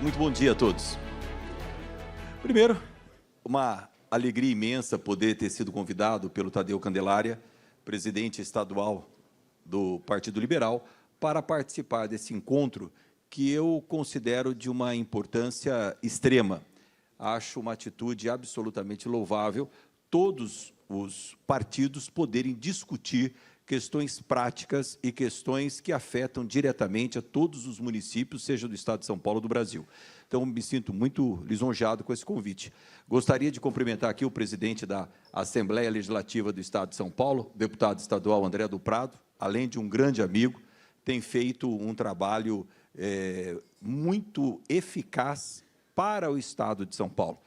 Muito bom dia a todos. Primeiro, uma alegria imensa poder ter sido convidado pelo Tadeu Candelária, presidente estadual do Partido Liberal, para participar desse encontro que eu considero de uma importância extrema. Acho uma atitude absolutamente louvável todos os partidos poderem discutir questões práticas e questões que afetam diretamente a todos os municípios, seja do Estado de São Paulo ou do Brasil. Então, me sinto muito lisonjeado com esse convite. Gostaria de cumprimentar aqui o presidente da Assembleia Legislativa do Estado de São Paulo, deputado estadual André do Prado, além de um grande amigo, tem feito um trabalho muito eficaz para o Estado de São Paulo.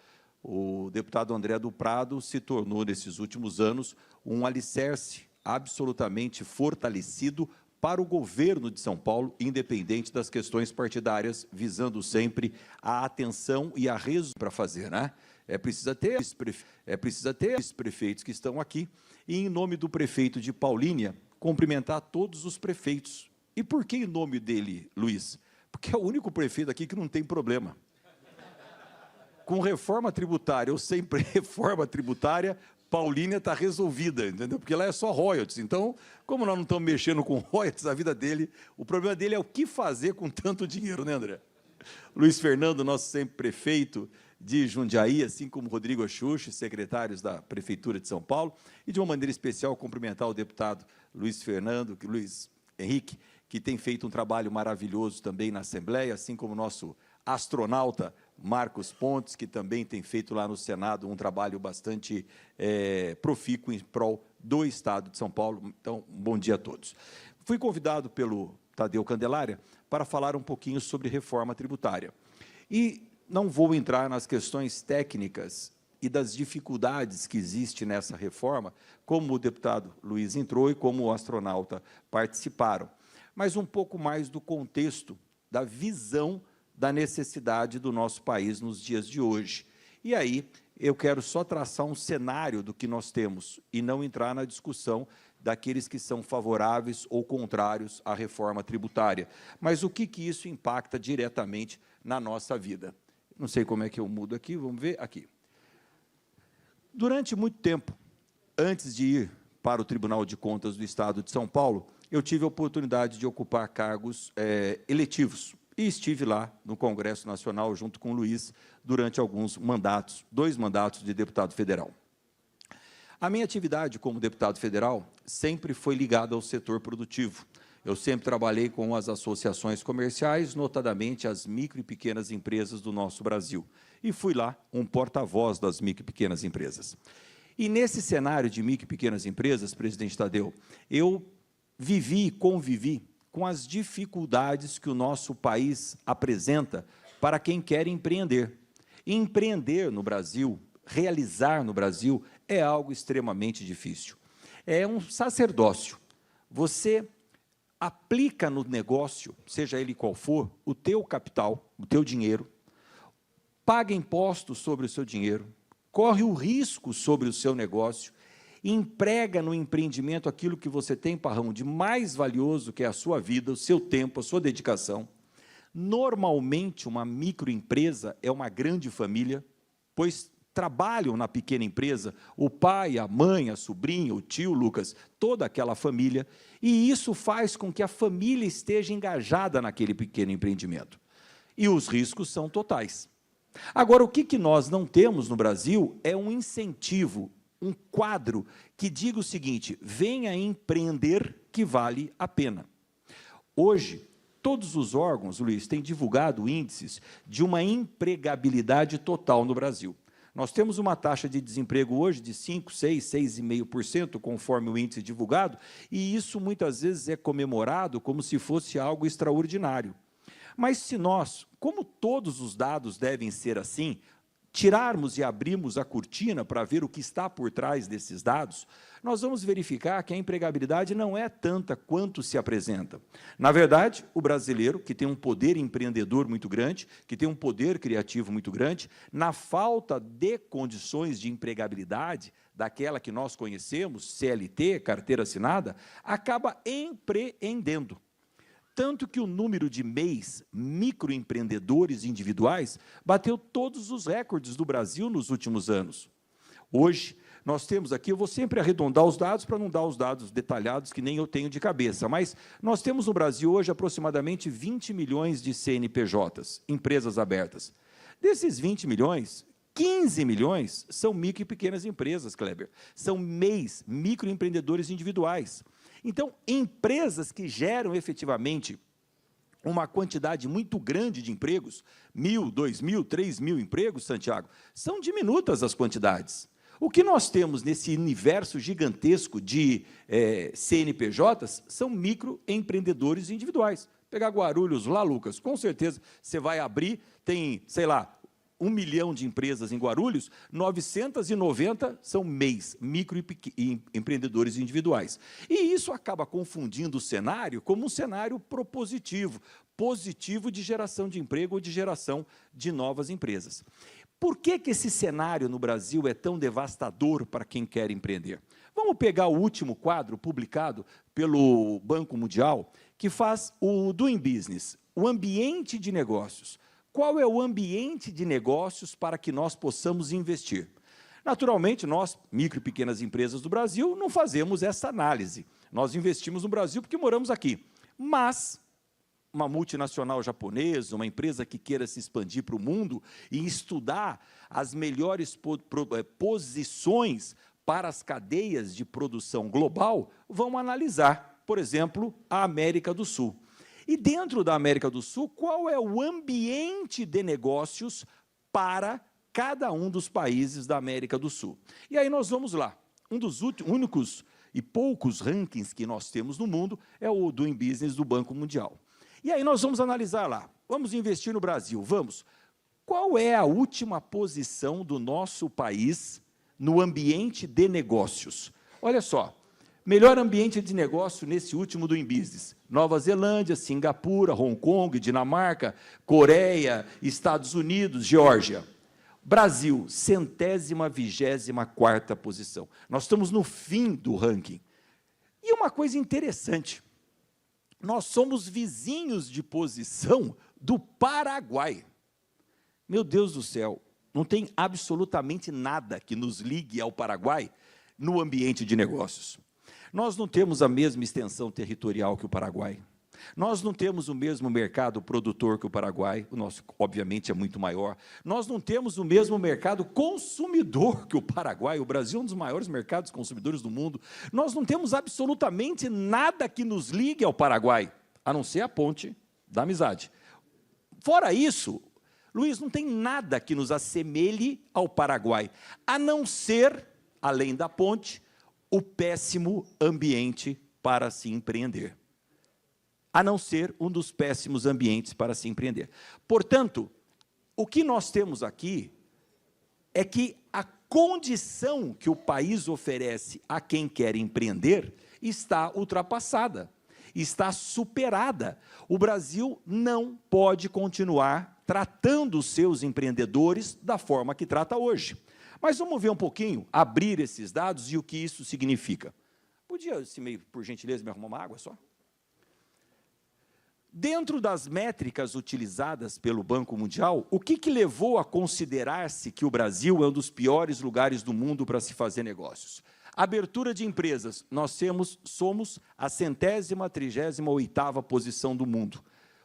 O deputado André do Prado se tornou, nesses últimos anos, um alicerce absolutamente fortalecido para o governo de São Paulo, independente das questões partidárias, visando sempre a atenção e a resultado para fazer, né? Precisa ter esses prefeitos que estão aqui, e, em nome do prefeito de Paulínia, cumprimentar todos os prefeitos. E por que em nome dele, Luiz? Porque é o único prefeito aqui que não tem problema. Com reforma tributária ou sem reforma tributária, Paulínia está resolvida, entendeu? Porque lá é só royalties. Então, como nós não estamos mexendo com royalties, a vida dele, o problema dele é o que fazer com tanto dinheiro, né, André? Luiz Fernando, nosso sempre prefeito de Jundiaí, assim como Rodrigo Axuxi, secretários da Prefeitura de São Paulo, e, de uma maneira especial, cumprimentar o deputado Luiz Henrique, que tem feito um trabalho maravilhoso também na Assembleia, assim como o nosso astronauta Marcos Pontes, que também tem feito lá no Senado um trabalho bastante profícuo em prol do Estado de São Paulo. Então, bom dia a todos. Fui convidado pelo Tadeu Candelária para falar um pouquinho sobre reforma tributária. E não vou entrar nas questões técnicas e das dificuldades que existem nessa reforma, como o deputado Luiz entrou e como o astronauta participaram, mas um pouco mais do contexto, da visão da necessidade do nosso país nos dias de hoje. E aí, eu quero só traçar um cenário do que nós temos e não entrar na discussão daqueles que são favoráveis ou contrários à reforma tributária. Mas o que isso impacta diretamente na nossa vida? Não sei como é que eu mudo aqui, vamos ver aqui. Durante muito tempo, antes de ir para o Tribunal de Contas do Estado de São Paulo, eu tive a oportunidade de ocupar cargos eletivos. E estive lá no Congresso Nacional, junto com o Luiz, durante alguns mandatos, 2 mandatos de deputado federal. A minha atividade como deputado federal sempre foi ligada ao setor produtivo. Eu sempre trabalhei com as associações comerciais, notadamente as micro e pequenas empresas do nosso Brasil. E fui lá um porta-voz das micro e pequenas empresas. E nesse cenário de micro e pequenas empresas, presidente Tadeu, eu vivi e convivi com as dificuldades que o nosso país apresenta para quem quer empreender. Empreender no Brasil, realizar no Brasil, é algo extremamente difícil. É um sacerdócio. Você aplica no negócio, seja ele qual for, o teu capital, o teu dinheiro, paga impostos sobre o seu dinheiro, corre o risco sobre o seu negócio, emprega no empreendimento aquilo que você tem, Parrão, de mais valioso, que é a sua vida, o seu tempo, a sua dedicação. Normalmente, uma microempresa é uma grande família, pois trabalham na pequena empresa o pai, a mãe, a sobrinha, o tio, Lucas, toda aquela família, e isso faz com que a família esteja engajada naquele pequeno empreendimento. E os riscos são totais. Agora, o que nós não temos no Brasil é um incentivo, um quadro que diga o seguinte: venha empreender que vale a pena. Hoje, todos os órgãos, Luiz, têm divulgado índices de uma empregabilidade total no Brasil. Nós temos uma taxa de desemprego hoje de 5%, 6%, 6,5%, conforme o índice divulgado, e isso muitas vezes é comemorado como se fosse algo extraordinário. Mas se nós, como todos os dados devem ser assim, tirarmos e abrirmos a cortina para ver o que está por trás desses dados, nós vamos verificar que a empregabilidade não é tanta quanto se apresenta. Na verdade, o brasileiro, que tem um poder empreendedor muito grande, que tem um poder criativo muito grande, na falta de condições de empregabilidade, daquela que nós conhecemos, CLT, carteira assinada, acaba empreendendo. Tanto que o número de MEIs, microempreendedores individuais, bateu todos os recordes do Brasil nos últimos anos. Hoje, nós temos aqui, eu vou sempre arredondar os dados para não dar os dados detalhados que nem eu tenho de cabeça, mas nós temos no Brasil hoje aproximadamente 20 milhões de CNPJs, empresas abertas. Desses 20 milhões, 15 milhões são micro e pequenas empresas, Kleber. São MEIs, microempreendedores individuais. Então, empresas que geram efetivamente uma quantidade muito grande de empregos, 1.000, 2.000, 3.000 empregos, Santiago, são diminutas as quantidades. O que nós temos nesse universo gigantesco de CNPJs são microempreendedores individuais. Pegar Guarulhos lá, Lucas, com certeza você vai abrir, tem, sei lá, 1 milhão de empresas em Guarulhos, 990 são MEIs, microempreendedores individuais. E isso acaba confundindo o cenário como um cenário propositivo, positivo de geração de emprego ou de geração de novas empresas. Por que esse cenário no Brasil é tão devastador para quem quer empreender? Vamos pegar o último quadro publicado pelo Banco Mundial, que faz o Doing Business, o ambiente de negócios. Qual é o ambiente de negócios para que nós possamos investir? Naturalmente, nós, micro e pequenas empresas do Brasil, não fazemos essa análise. Nós investimos no Brasil porque moramos aqui. Mas uma multinacional japonesa, uma empresa que queira se expandir para o mundo e estudar as melhores posições para as cadeias de produção global, vão analisar, por exemplo, a América do Sul. E dentro da América do Sul, qual é o ambiente de negócios para cada um dos países da América do Sul? E aí nós vamos lá. Um dos únicos e poucos rankings que nós temos no mundo é o Doing Business do Banco Mundial. E aí nós vamos analisar lá. Vamos investir no Brasil, vamos. Qual é a última posição do nosso país no ambiente de negócios? Olha só. Melhor ambiente de negócio nesse último Doing Business. Nova Zelândia, Singapura, Hong Kong, Dinamarca, Coreia, Estados Unidos, Geórgia. Brasil, 124ª posição. Nós estamos no fim do ranking. E uma coisa interessante, nós somos vizinhos de posição do Paraguai. Meu Deus do céu, não tem absolutamente nada que nos ligue ao Paraguai no ambiente de negócios. Nós não temos a mesma extensão territorial que o Paraguai. Nós não temos o mesmo mercado produtor que o Paraguai, o nosso, obviamente, é muito maior. Nós não temos o mesmo mercado consumidor que o Paraguai. O Brasil é um dos maiores mercados consumidores do mundo. Nós não temos absolutamente nada que nos ligue ao Paraguai, a não ser a ponte da amizade. Fora isso, Luiz, não tem nada que nos assemelhe ao Paraguai, a não ser, além da ponte, o péssimo ambiente para se empreender. A não ser um dos péssimos ambientes para se empreender. Portanto, o que nós temos aqui é que a condição que o país oferece a quem quer empreender está ultrapassada, está superada. O Brasil não pode continuar tratando os seus empreendedores da forma que trata hoje. Mas vamos ver um pouquinho, abrir esses dados e o que isso significa. Podia, por gentileza, me arrumar uma água só? Dentro das métricas utilizadas pelo Banco Mundial, o que levou a considerar-se que o Brasil é um dos piores lugares do mundo para se fazer negócios? Abertura de empresas, nós somos a 138ª posição do mundo.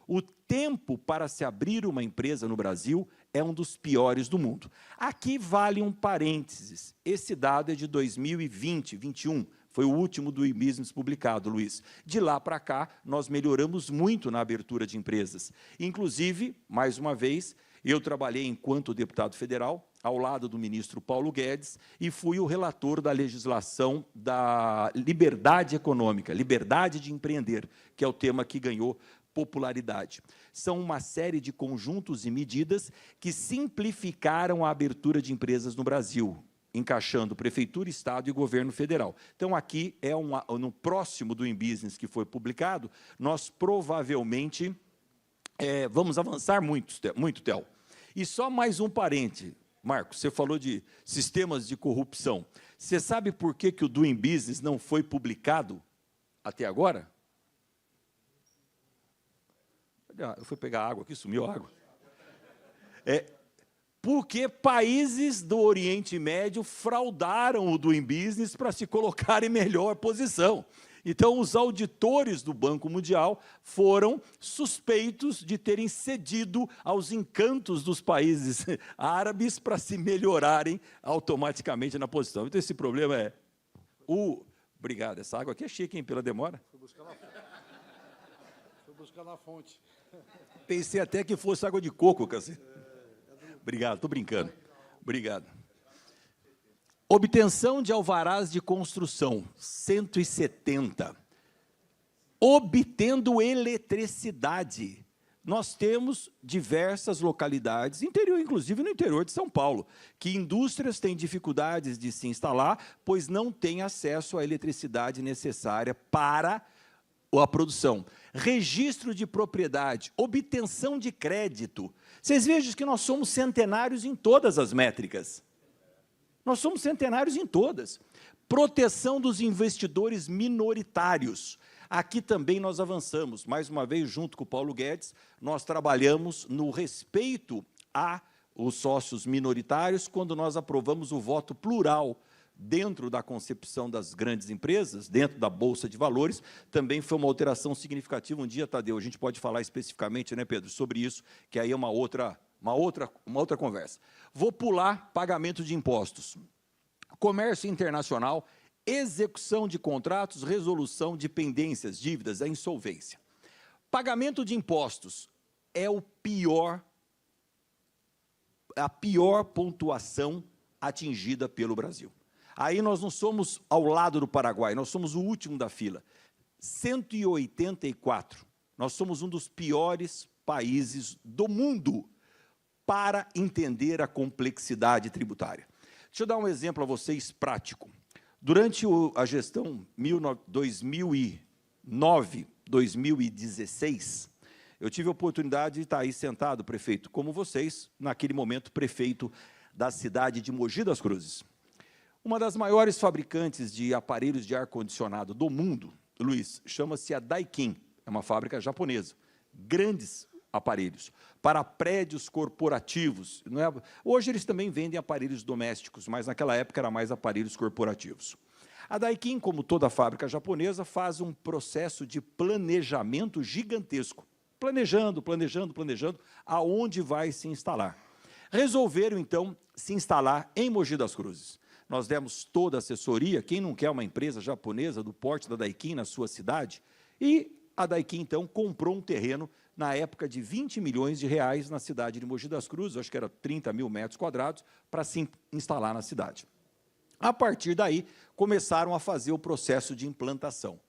O tempo para se abrir uma empresa no Brasil é um dos piores do mundo. Aqui vale um parênteses. Esse dado é de 2020, 2021. Foi o último do e-business publicado, Luiz. De lá para cá, nós melhoramos muito na abertura de empresas. Inclusive, mais uma vez, eu trabalhei enquanto deputado federal, ao lado do ministro Paulo Guedes, e fui o relator da legislação da liberdade econômica, liberdade de empreender, que é o tema que ganhou popularidade. São uma série de conjuntos e medidas que simplificaram a abertura de empresas no Brasil, encaixando prefeitura, estado e governo federal. Então, aqui, no próximo do e-business que foi publicado, nós provavelmente vamos avançar muito, Theo. E só mais um parêntese, Marcos, você falou de sistemas de corrupção. Você sabe por que o Doing Business não foi publicado até agora? Eu fui pegar água aqui, sumiu a água. Porque países do Oriente Médio fraudaram o Doing Business para se colocar em melhor posição. Então, os auditores do Banco Mundial foram suspeitos de terem cedido aos encantos dos países árabes para se melhorarem automaticamente na posição. Então, esse problema é... Obrigado, essa água aqui é chique, hein, pela demora. Fui buscar na fonte. Pensei até que fosse água de coco, cacete. Obrigado, estou brincando. Obrigado. Obtenção de alvarás de construção, 170. Obtendo eletricidade. Nós temos diversas localidades, interior, inclusive no interior de São Paulo, que indústrias têm dificuldades de se instalar, pois não têm acesso à eletricidade necessária para a produção. Registro de propriedade, obtenção de crédito. Vocês vejam que nós somos centenários em todas as métricas. Nós somos centenários em todas. Proteção dos investidores minoritários. Aqui também nós avançamos. Mais uma vez, junto com o Paulo Guedes, nós trabalhamos no respeito aos sócios minoritários, quando nós aprovamos o voto plural dentro da concepção das grandes empresas, dentro da Bolsa de Valores, também foi uma alteração significativa. Um dia, Tadeu, a gente pode falar especificamente, né, Pedro, sobre isso, que aí é uma outra conversa. Vou pular pagamento de impostos. Comércio internacional, execução de contratos, resolução de pendências, dívidas, a insolvência. Pagamento de impostos é a pior pontuação atingida pelo Brasil. Aí nós não somos ao lado do Paraguai, nós somos o último da fila. 184. Nós somos um dos piores países do mundo para entender a complexidade tributária. Deixa eu dar um exemplo a vocês prático. Durante a gestão 2009, 2016, eu tive a oportunidade de estar aí sentado, prefeito, como vocês, naquele momento, prefeito da cidade de Mogi das Cruzes. Uma das maiores fabricantes de aparelhos de ar-condicionado do mundo, Luiz, chama-se a Daikin, é uma fábrica japonesa. Grandes aparelhos para prédios corporativos. Não é? Hoje eles também vendem aparelhos domésticos, mas naquela época era mais aparelhos corporativos. A Daikin, como toda fábrica japonesa, faz um processo de planejamento gigantesco. Planejando, aonde vai se instalar. Resolveram, então, se instalar em Mogi das Cruzes. Nós demos toda a assessoria, quem não quer uma empresa japonesa do porte da Daikin na sua cidade, e a Daikin, então, comprou um terreno na época de 20 milhões de reais na cidade de Mogi das Cruzes, acho que era 30 mil metros quadrados, para se instalar na cidade. A partir daí, começaram a fazer o processo de implantação.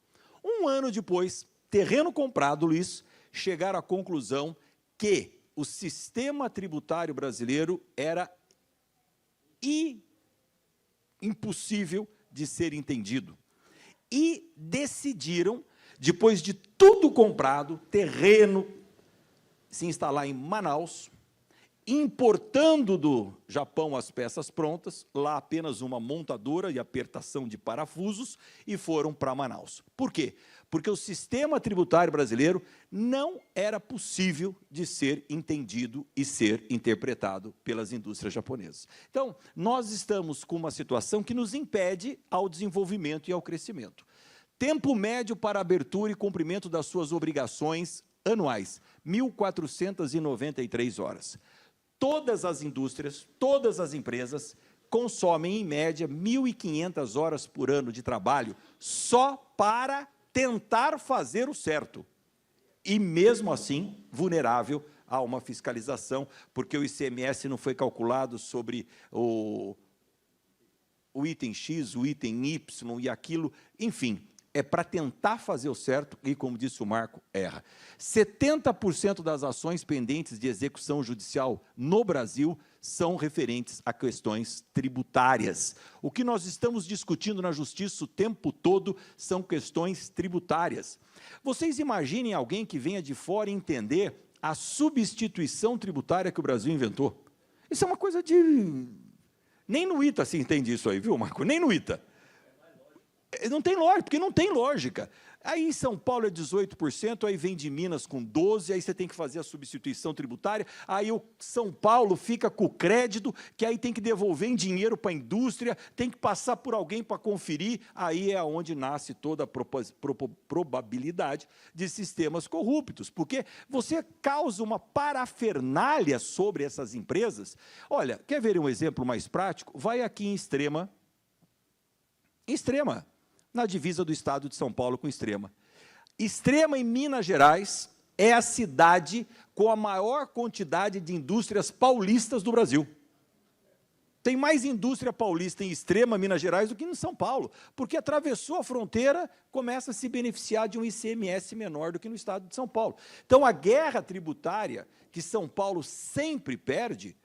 Um ano depois, terreno comprado, Luiz, chegaram à conclusão que o sistema tributário brasileiro era impossível de ser entendido. E decidiram, depois de tudo comprado, terreno, se instalar em Manaus, importando do Japão as peças prontas, lá apenas uma montadora e apertação de parafusos, e foram para Manaus. Por quê? Porque o sistema tributário brasileiro não era possível de ser entendido e ser interpretado pelas indústrias japonesas. Então, nós estamos com uma situação que nos impede ao desenvolvimento e ao crescimento. Tempo médio para abertura e cumprimento das suas obrigações anuais, 1.493 horas. Todas as indústrias, todas as empresas consomem, em média, 1.500 horas por ano de trabalho só para tentar fazer o certo. E, mesmo assim, vulnerável a uma fiscalização, porque o ICMS não foi calculado sobre o item X, o item Y e aquilo, enfim, é para tentar fazer o certo e, como disse o Marco, erra. 70% das ações pendentes de execução judicial no Brasil são referentes a questões tributárias. O que nós estamos discutindo na Justiça o tempo todo são questões tributárias. Vocês imaginem alguém que venha de fora entender a substituição tributária que o Brasil inventou? Isso é uma coisa de... Nem no ITA se entende isso aí, viu, Marco? Nem no ITA. Não tem lógica, porque não tem lógica. Aí em São Paulo é 18%, aí vem de Minas com 12%, aí você tem que fazer a substituição tributária, aí o São Paulo fica com o crédito, que aí tem que devolver em dinheiro para a indústria, tem que passar por alguém para conferir, aí é onde nasce toda a probabilidade de sistemas corruptos, porque você causa uma parafernália sobre essas empresas. Olha, quer ver um exemplo mais prático? Vai aqui em Extrema, na divisa do estado de São Paulo com Extrema. Extrema, em Minas Gerais, é a cidade com a maior quantidade de indústrias paulistas do Brasil. Tem mais indústria paulista em Extrema, Minas Gerais, do que em São Paulo, porque atravessou a fronteira, começa a se beneficiar de um ICMS menor do que no estado de São Paulo. Então, a guerra tributária que São Paulo sempre perde,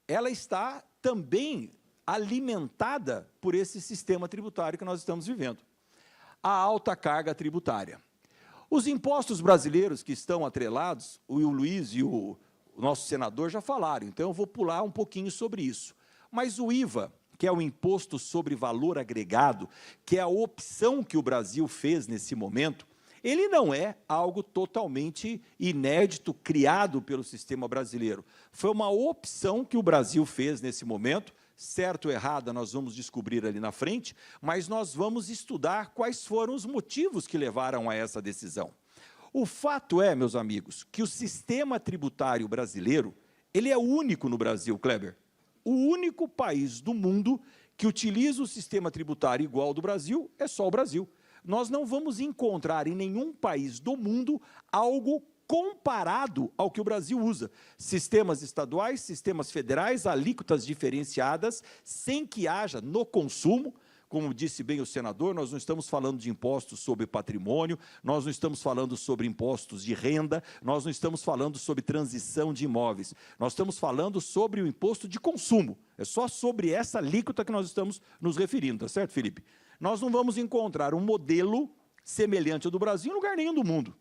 ela está também alimentada por esse sistema tributário que nós estamos vivendo. A alta carga tributária. Os impostos brasileiros que estão atrelados, o Luiz e o nosso senador já falaram, então eu vou pular um pouquinho sobre isso. Mas o IVA, que é o Imposto sobre Valor Agregado, que é a opção que o Brasil fez nesse momento, ele não é algo totalmente inédito, criado pelo sistema brasileiro. Foi uma opção que o Brasil fez nesse momento, certo ou errada, nós vamos descobrir ali na frente, mas nós vamos estudar quais foram os motivos que levaram a essa decisão. O fato é, meus amigos, que o sistema tributário brasileiro, ele é único no Brasil, Kleber. O único país do mundo que utiliza o sistema tributário igual ao do Brasil é só o Brasil. Nós não vamos encontrar em nenhum país do mundo algo comparado ao que o Brasil usa. Sistemas estaduais, sistemas federais, alíquotas diferenciadas, sem que haja no consumo, como disse bem o senador, nós não estamos falando de impostos sobre patrimônio, nós não estamos falando sobre impostos de renda, nós não estamos falando sobre transição de imóveis, nós estamos falando sobre o imposto de consumo. É só sobre essa alíquota que nós estamos nos referindo, tá certo, Felipe? Nós não vamos encontrar um modelo semelhante ao do Brasil em lugar nenhum do mundo.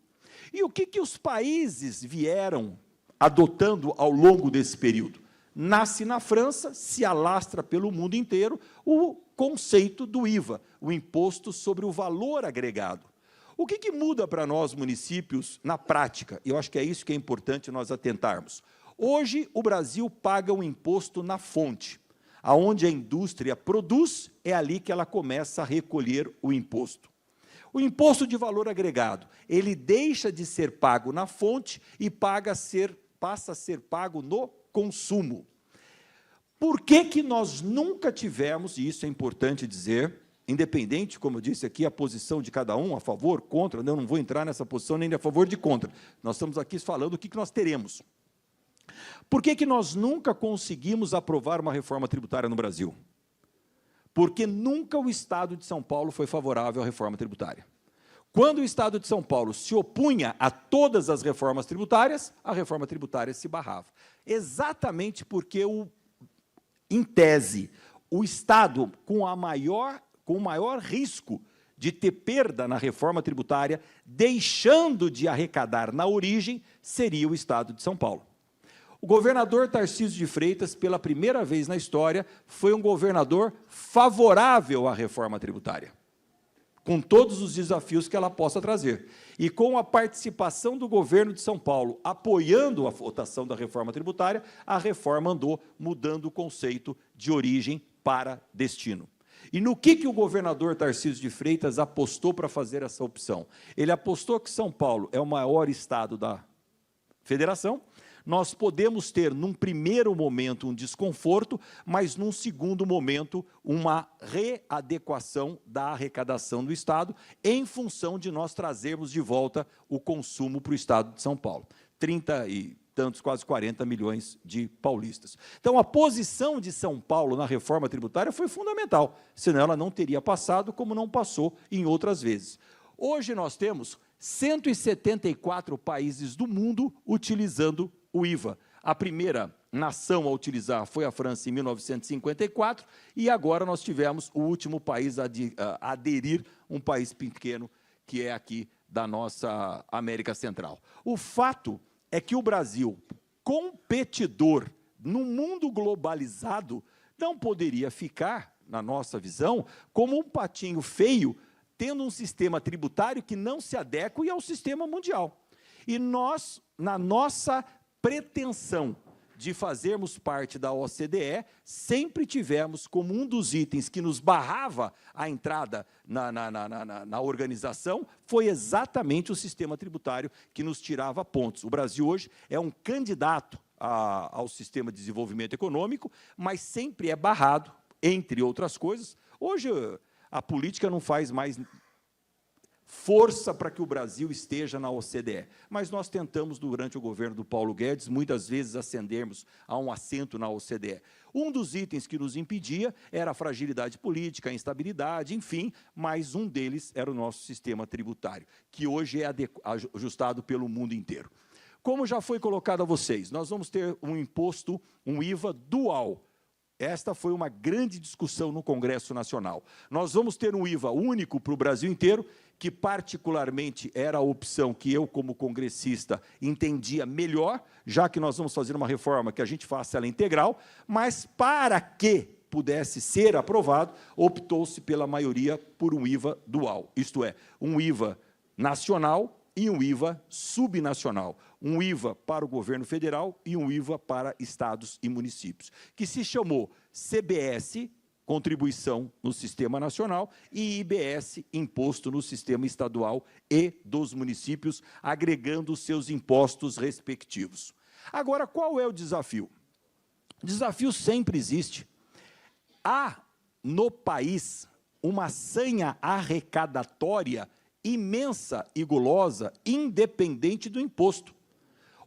E o que os países vieram adotando ao longo desse período? Nasce na França, se alastra pelo mundo inteiro o conceito do IVA, o Imposto sobre o Valor Agregado. O que muda para nós, municípios, na prática? Eu acho que é isso que é importante nós atentarmos. Hoje, o Brasil paga um imposto na fonte. Aonde a indústria produz, é ali que ela começa a recolher o imposto. O imposto de valor agregado, ele deixa de ser pago na fonte e passa a ser pago no consumo. Por que nós nunca tivemos, e isso é importante dizer, independente, como eu disse aqui, a posição de cada um, a favor, contra, eu não vou entrar nessa posição nem a favor de contra, nós estamos aqui falando o que nós teremos. Por que nós nunca conseguimos aprovar uma reforma tributária no Brasil? Porque nunca o Estado de São Paulo foi favorável à reforma tributária. Quando o Estado de São Paulo se opunha a todas as reformas tributárias, a reforma tributária se barrava. Exatamente porque, em tese, o Estado com o maior risco de ter perda na reforma tributária, deixando de arrecadar na origem, seria o Estado de São Paulo. O governador Tarcísio de Freitas, pela primeira vez na história, foi um governador favorável à reforma tributária, com todos os desafios que ela possa trazer. E com a participação do governo de São Paulo, apoiando a votação da reforma tributária, a reforma andou mudando o conceito de origem para destino. E no que o governador Tarcísio de Freitas apostou para fazer essa opção? Ele apostou que São Paulo é o maior estado da federação. Nós podemos ter, num primeiro momento, um desconforto, mas, num segundo momento, uma readequação da arrecadação do Estado, em função de nós trazermos de volta o consumo para o Estado de São Paulo. 30 e tantos, quase 40 milhões de paulistas. Então, a posição de São Paulo na reforma tributária foi fundamental, senão ela não teria passado, como não passou em outras vezes. Hoje nós temos 174 países do mundo utilizando o IVA. A primeira nação a utilizar foi a França em 1954, e agora nós tivemos o último país a aderir, um país pequeno, que é aqui da nossa América Central. O fato é que o Brasil, competidor no mundo globalizado, não poderia ficar, na nossa visão, como um patinho feio, tendo um sistema tributário que não se adequa ao sistema mundial. E nós, na nossa pretensão de fazermos parte da OCDE, sempre tivemos como um dos itens que nos barrava a entrada na organização, foi exatamente o sistema tributário que nos tirava pontos. O Brasil hoje é um candidato ao sistema de desenvolvimento econômico, mas sempre é barrado, entre outras coisas. Hoje, a política não faz mais força para que o Brasil esteja na OCDE. Mas nós tentamos, durante o governo do Paulo Guedes, muitas vezes ascendermos a um assento na OCDE. Um dos itens que nos impedia era a fragilidade política, a instabilidade, enfim, mas um deles era o nosso sistema tributário, que hoje é ajustado pelo mundo inteiro. Como já foi colocado a vocês, nós vamos ter um imposto, um IVA dual. Esta foi uma grande discussão no Congresso Nacional. Nós vamos ter um IVA único para o Brasil inteiro, que particularmente era a opção que eu, como congressista, entendia melhor, já que nós vamos fazer uma reforma que a gente faça ela integral, mas para que pudesse ser aprovado, optou-se pela maioria por um IVA dual, isto é, um IVA nacional e um IVA subnacional, um IVA para o governo federal e um IVA para estados e municípios, que se chamou CBS, contribuição no sistema nacional, e IBS, imposto no sistema estadual e dos municípios, agregando os seus impostos respectivos. Agora, qual é o desafio? O desafio sempre existe. Há, no país, uma sanha arrecadatória imensa e gulosa, independente do imposto.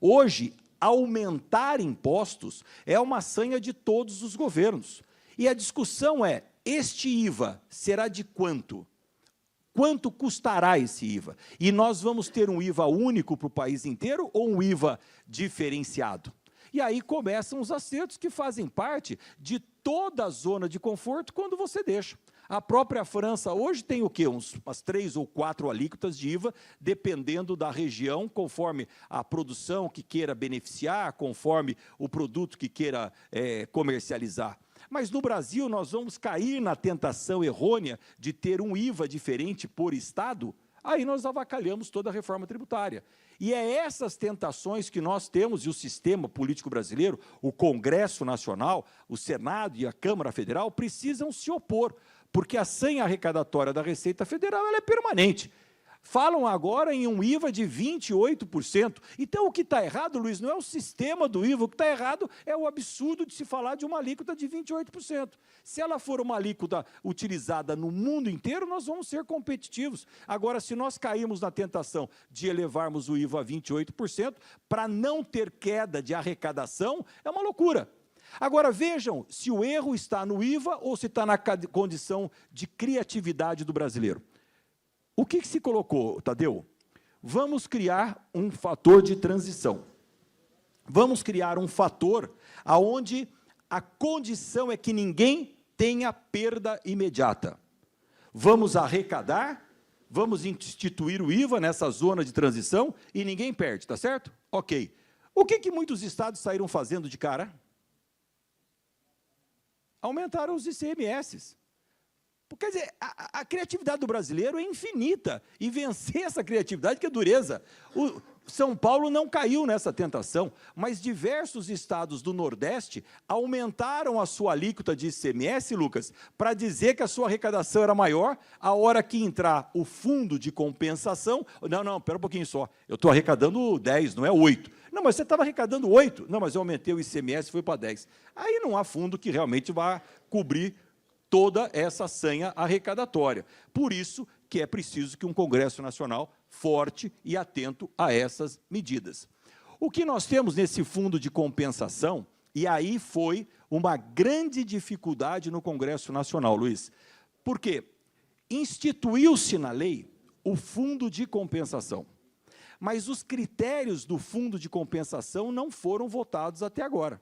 Hoje, aumentar impostos é uma sanha de todos os governos. E a discussão é, este IVA será de quanto? Quanto custará esse IVA? E nós vamos ter um IVA único para o país inteiro ou um IVA diferenciado? E aí começam os acertos que fazem parte de toda a zona de conforto quando você deixa. A própria França hoje tem o quê? Umas 3 ou 4 alíquotas de IVA, dependendo da região, conforme a produção que queira beneficiar, conforme o produto que queira comercializar. Mas no Brasil nós vamos cair na tentação errônea de ter um IVA diferente por estado, aí nós avacalhamos toda a reforma tributária. E é essas tentações que nós temos, e o sistema político brasileiro, o Congresso Nacional, o Senado e a Câmara Federal precisam se opor, porque a senha arrecadatória da Receita Federal ela é permanente. Falam agora em um IVA de 28%. Então, o que está errado, Luiz, não é o sistema do IVA, o que está errado é o absurdo de se falar de uma alíquota de 28%. Se ela for uma alíquota utilizada no mundo inteiro, nós vamos ser competitivos. Agora, se nós cairmos na tentação de elevarmos o IVA a 28%, para não ter queda de arrecadação, é uma loucura. Agora, vejam se o erro está no IVA ou se está na condição de criatividade do brasileiro. O que se colocou, Tadeu? Vamos criar um fator de transição. Vamos criar um fator onde a condição é que ninguém tenha perda imediata. Vamos arrecadar, vamos instituir o IVA nessa zona de transição e ninguém perde, tá certo? Ok. O que muitos estados saíram fazendo de cara? Aumentaram os ICMS. Quer dizer, a criatividade do brasileiro é infinita, e vencer essa criatividade que é dureza. O São Paulo não caiu nessa tentação, mas diversos estados do Nordeste aumentaram a sua alíquota de ICMS, Lucas, para dizer que a sua arrecadação era maior, a hora que entrar o fundo de compensação, não, espera um pouquinho só, eu estou arrecadando 10, não é 8. Não, mas você estava arrecadando 8. Não, mas eu aumentei o ICMS e foi para 10. Aí não há fundo que realmente vá cobrir toda essa sanha arrecadatória. Por isso que é preciso que um Congresso Nacional forte e atento a essas medidas. O que nós temos nesse fundo de compensação, e aí foi uma grande dificuldade no Congresso Nacional, Luiz, porque instituiu-se na lei o fundo de compensação, mas os critérios do fundo de compensação não foram votados até agora.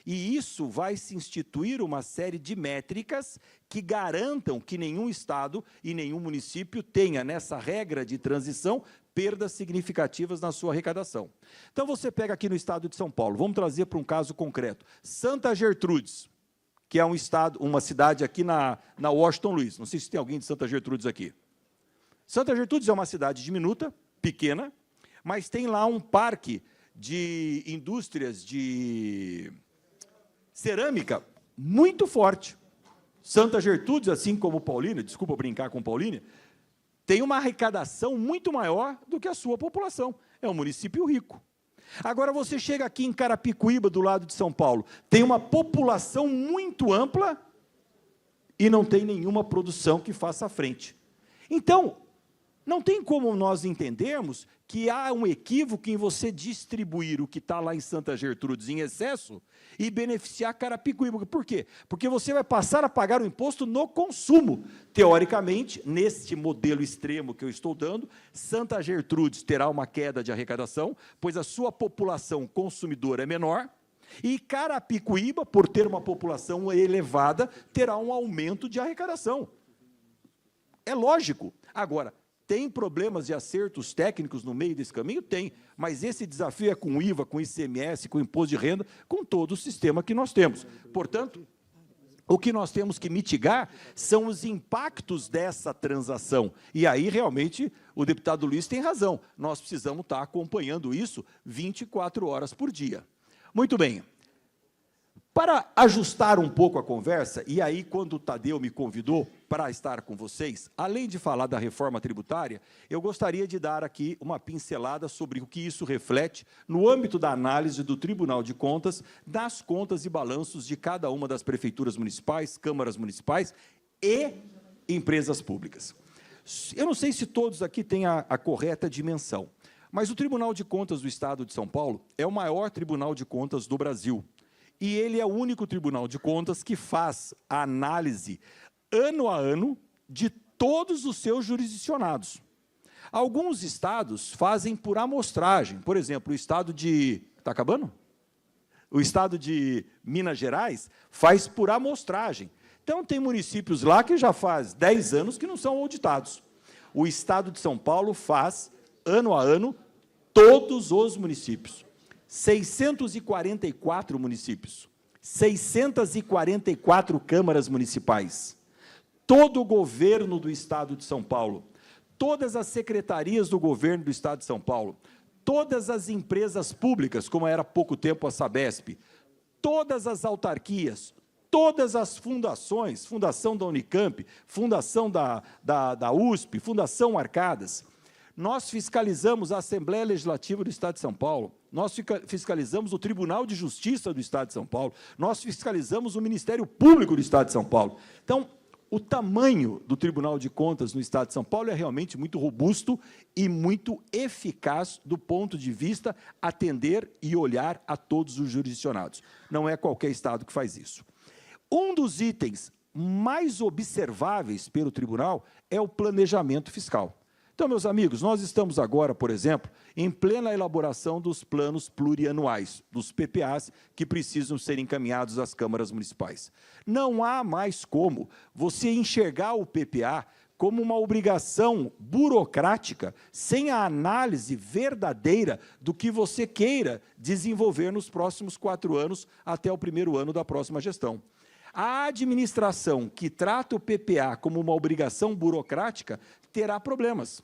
E isso vai se instituir uma série de métricas que garantam que nenhum estado e nenhum município tenha, nessa regra de transição, perdas significativas na sua arrecadação. Então, você pega aqui no estado de São Paulo, vamos trazer para um caso concreto, Santa Gertrudes, que é uma cidade aqui na Washington Luiz. Não sei se tem alguém de Santa Gertrudes aqui. Santa Gertrudes é uma cidade diminuta, pequena, mas tem lá um parque de indústrias de cerâmica muito forte. Santa Gertrudes, assim como Paulínia, desculpa brincar com Paulínia, tem uma arrecadação muito maior do que a sua população. É um município rico. Agora, você chega aqui em Carapicuíba, do lado de São Paulo, tem uma população muito ampla e não tem nenhuma produção que faça frente. Então, não tem como nós entendermos que há um equívoco em você distribuir o que está lá em Santa Gertrudes em excesso e beneficiar Carapicuíba. Por quê? Porque você vai passar a pagar o imposto no consumo. Teoricamente, neste modelo extremo que eu estou dando, Santa Gertrudes terá uma queda de arrecadação, pois a sua população consumidora é menor, e Carapicuíba, por ter uma população elevada, terá um aumento de arrecadação. É lógico. Agora, tem problemas de acertos técnicos no meio desse caminho? Tem, mas esse desafio é com IVA, com ICMS, com imposto de renda, com todo o sistema que nós temos. Portanto, o que nós temos que mitigar são os impactos dessa transação. E aí, realmente, o deputado Luiz tem razão. Nós precisamos estar acompanhando isso 24 horas por dia. Muito bem. Para ajustar um pouco a conversa, e aí, quando o Tadeu me convidou para estar com vocês, além de falar da reforma tributária, eu gostaria de dar aqui uma pincelada sobre o que isso reflete no âmbito da análise do Tribunal de Contas, das contas e balanços de cada uma das prefeituras municipais, câmaras municipais e empresas públicas. Eu não sei se todos aqui têm a correta dimensão, mas o Tribunal de Contas do Estado de São Paulo é o maior Tribunal de Contas do Brasil. E ele é o único Tribunal de Contas que faz a análise, ano a ano, de todos os seus jurisdicionados. Alguns estados fazem por amostragem. Por exemplo, o estado de... Está acabando? O estado de Minas Gerais faz por amostragem. Então, tem municípios lá que já faz 10 anos que não são auditados. O estado de São Paulo faz, ano a ano, todos os municípios. 644 municípios, 644 câmaras municipais, todo o governo do Estado de São Paulo, todas as secretarias do governo do Estado de São Paulo, todas as empresas públicas, como era há pouco tempo a Sabesp, todas as autarquias, todas as fundações, Fundação da Unicamp, Fundação da USP, Fundação Arcadas. Nós fiscalizamos a Assembleia Legislativa do Estado de São Paulo, nós fiscalizamos o Tribunal de Justiça do Estado de São Paulo, nós fiscalizamos o Ministério Público do Estado de São Paulo. Então, o tamanho do Tribunal de Contas no Estado de São Paulo é realmente muito robusto e muito eficaz do ponto de vista atender e olhar a todos os jurisdicionados. Não é qualquer estado que faz isso. Um dos itens mais observáveis pelo tribunal é o planejamento fiscal. Então, meus amigos, nós estamos agora, por exemplo, em plena elaboração dos planos plurianuais, dos PPAs, que precisam ser encaminhados às câmaras municipais. Não há mais como você enxergar o PPA como uma obrigação burocrática, sem a análise verdadeira do que você queira desenvolver nos próximos 4 anos, até o primeiro ano da próxima gestão. A administração que trata o PPA como uma obrigação burocrática terá problemas.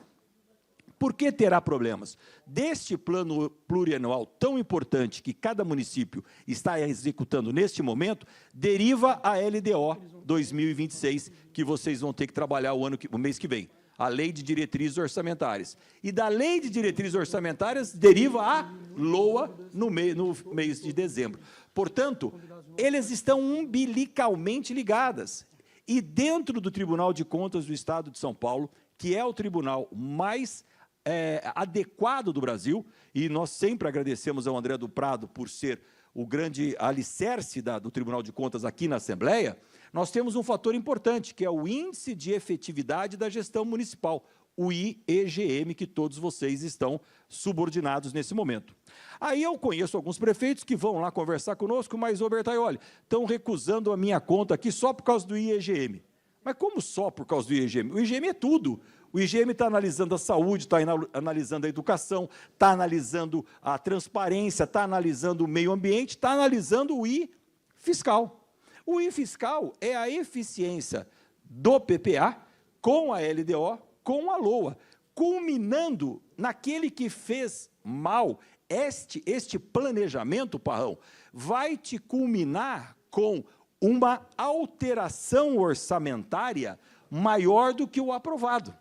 Por que terá problemas? Deste plano plurianual tão importante que cada município está executando neste momento, deriva a LDO 2026, que vocês vão ter que trabalhar o mês que vem, a Lei de Diretrizes Orçamentárias. E da Lei de Diretrizes Orçamentárias deriva a LOA no mês de dezembro. Portanto, eles estão umbilicalmente ligadas. E dentro do Tribunal de Contas do Estado de São Paulo, que é o tribunal mais adequado do Brasil, e nós sempre agradecemos ao André do Prado por ser o grande alicerce do Tribunal de Contas aqui na Assembleia, nós temos um fator importante, que é o Índice de Efetividade da Gestão Municipal, o IEGM, que todos vocês estão subordinados nesse momento. Aí eu conheço alguns prefeitos que vão lá conversar conosco, mas, ô Bertaioli, estão recusando a minha conta aqui só por causa do IEGM. Mas como só por causa do IEGM? O IEGM é tudo. O IEGM está analisando a saúde, está analisando a educação, está analisando a transparência, está analisando o meio ambiente, está analisando o I-fiscal. O I-fiscal é a eficiência do PPA com a LDO, com a LOA, culminando naquele que fez mal. Este planejamento, Parrão, vai te culminar com uma alteração orçamentária maior do que o aprovado.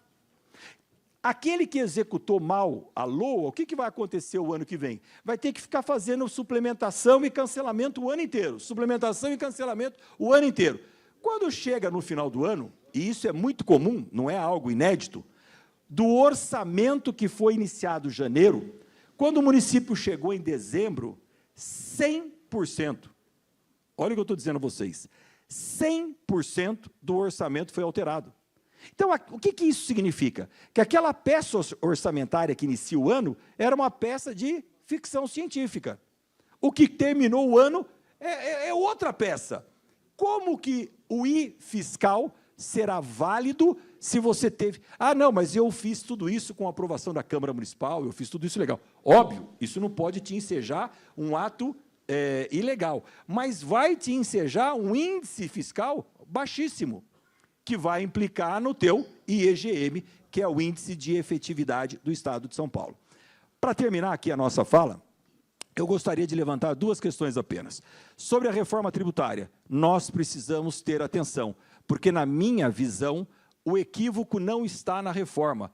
Aquele que executou mal a LOA, o que vai acontecer o ano que vem? Vai ter que ficar fazendo suplementação e cancelamento o ano inteiro. Suplementação e cancelamento o ano inteiro. Quando chega no final do ano, e isso é muito comum, não é algo inédito, do orçamento que foi iniciado em janeiro, quando o município chegou em dezembro, 100%, olha o que eu estou dizendo a vocês, 100% do orçamento foi alterado. Então, o que isso significa? Que aquela peça orçamentária que inicia o ano era uma peça de ficção científica. O que terminou o ano é outra peça. Como que o I-fiscal será válido se você teve... Ah, não, mas eu fiz tudo isso com a aprovação da Câmara Municipal, eu fiz tudo isso legal. Óbvio, isso não pode te ensejar um ato ilegal, mas vai te ensejar um índice fiscal baixíssimo, que vai implicar no teu IEGM, que é o Índice de Efetividade do Estado de São Paulo. Para terminar aqui a nossa fala, eu gostaria de levantar duas questões apenas. Sobre a reforma tributária, nós precisamos ter atenção, porque, na minha visão, o equívoco não está na reforma.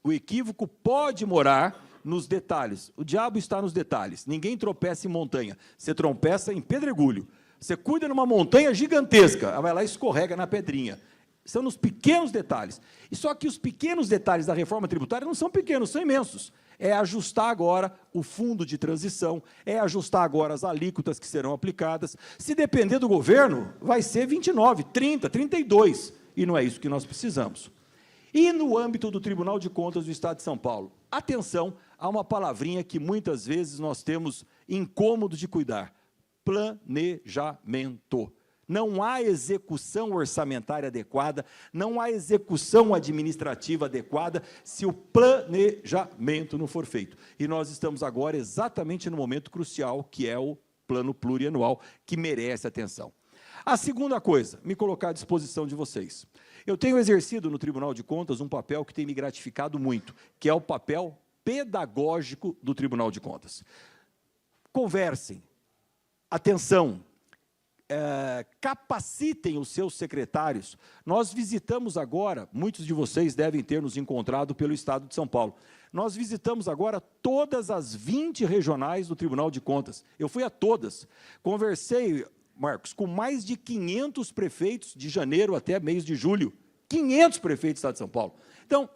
O equívoco pode morar nos detalhes. O diabo está nos detalhes. Ninguém tropeça em montanha, você tropeça em pedregulho. Você cuida numa montanha gigantesca, ela vai lá e escorrega na pedrinha. São nos pequenos detalhes. E só que os pequenos detalhes da reforma tributária não são pequenos, são imensos. É ajustar agora o fundo de transição, é ajustar agora as alíquotas que serão aplicadas. Se depender do governo, vai ser 29, 30, 32, e não é isso que nós precisamos. E no âmbito do Tribunal de Contas do Estado de São Paulo, atenção a uma palavrinha que muitas vezes nós temos incômodo de cuidar: planejamento. Não há execução orçamentária adequada, não há execução administrativa adequada se o planejamento não for feito. E nós estamos agora exatamente no momento crucial, que é o plano plurianual, que merece atenção. A segunda coisa, me colocar à disposição de vocês. Eu tenho exercido no Tribunal de Contas um papel que tem me gratificado muito, que é o papel pedagógico do Tribunal de Contas. Conversem, atenção, capacitem os seus secretários. Nós visitamos agora, muitos de vocês devem ter nos encontrado pelo Estado de São Paulo, nós visitamos agora todas as 20 regionais do Tribunal de Contas. Eu fui a todas, conversei, Marcos, com mais de 500 prefeitos de janeiro até mês de julho, 500 prefeitos do Estado de São Paulo. Então,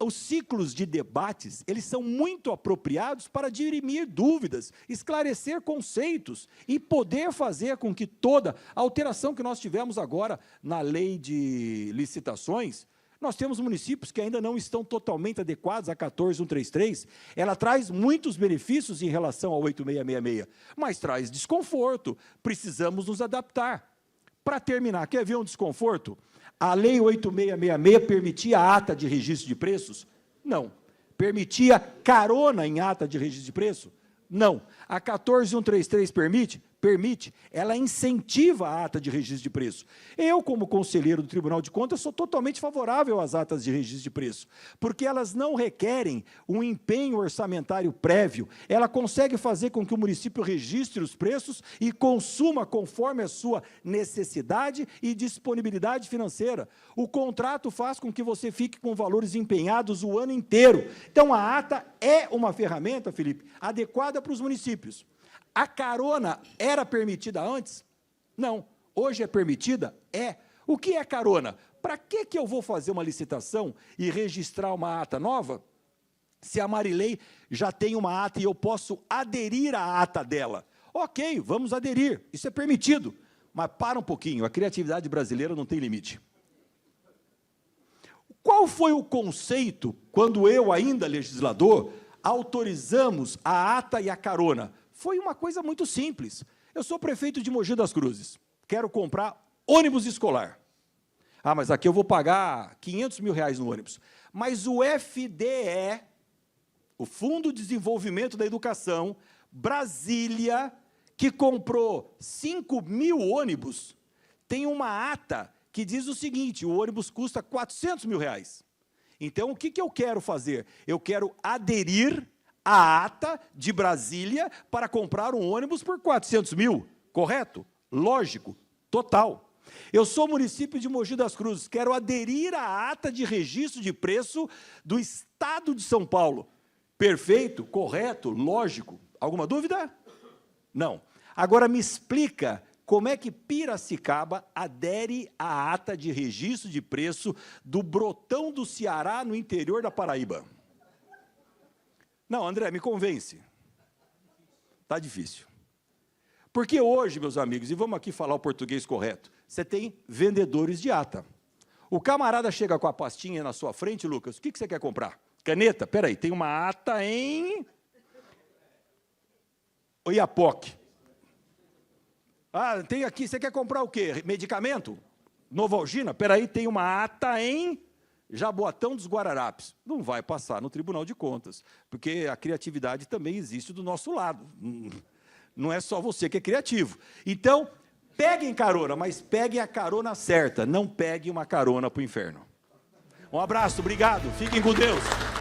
os ciclos de debates, eles são muito apropriados para dirimir dúvidas, esclarecer conceitos e poder fazer com que toda a alteração que nós tivemos agora na lei de licitações, nós temos municípios que ainda não estão totalmente adequados à 14133, ela traz muitos benefícios em relação ao 8666, mas traz desconforto, precisamos nos adaptar. Para terminar, quer ver um desconforto? A Lei 8666 permitia ata de registro de preços? Não. Permitia carona em ata de registro de preço? Não. A 14133 permite? Permite. Ela incentiva a ata de registro de preço. Eu, como conselheiro do Tribunal de Contas, sou totalmente favorável às atas de registro de preço, porque elas não requerem um empenho orçamentário prévio. Ela consegue fazer com que o município registre os preços e consuma conforme a sua necessidade e disponibilidade financeira. O contrato faz com que você fique com valores empenhados o ano inteiro. Então, a ata é uma ferramenta, Felipe, adequada para os municípios. A carona era permitida antes? Não. Hoje é permitida? É. O que é carona? Para que eu vou fazer uma licitação e registrar uma ata nova, se a Marilei já tem uma ata e eu posso aderir à ata dela? Ok, vamos aderir, isso é permitido. Mas para um pouquinho, a criatividade brasileira não tem limite. Qual foi o conceito, quando eu, ainda legislador, autorizamos a ata e a carona? Foi uma coisa muito simples. Eu sou prefeito de Mogi das Cruzes, quero comprar ônibus escolar. Ah, mas aqui eu vou pagar R$500 mil no ônibus. Mas o FDE, o Fundo de Desenvolvimento da Educação, Brasília, que comprou 5.000 ônibus, tem uma ata que diz o seguinte: o ônibus custa R$400 mil. Então, o que eu quero fazer? Eu quero aderir à ata de Brasília para comprar um ônibus por 400 mil, correto? Lógico, total. Eu sou município de Mogi das Cruzes, quero aderir à ata de registro de preço do Estado de São Paulo. Perfeito, correto, lógico. Alguma dúvida? Não. Agora me explica como é que Piracicaba adere à ata de registro de preço do Brotão do Ceará, no interior da Paraíba. Não, André, me convence. Está difícil. Porque hoje, meus amigos, e vamos aqui falar o português correto, você tem vendedores de ata. O camarada chega com a pastinha na sua frente, Lucas, o que você quer comprar? Caneta? Espera aí, tem uma ata em Oiapoque. Ah, tem aqui, você quer comprar o quê? Medicamento? Novalgina? Espera aí, tem uma ata em Jaboatão dos Guararapes. Não vai passar no Tribunal de Contas, porque a criatividade também existe do nosso lado. Não é só você que é criativo. Então, peguem carona, mas peguem a carona certa, não peguem uma carona para o inferno. Um abraço, obrigado, fiquem com Deus.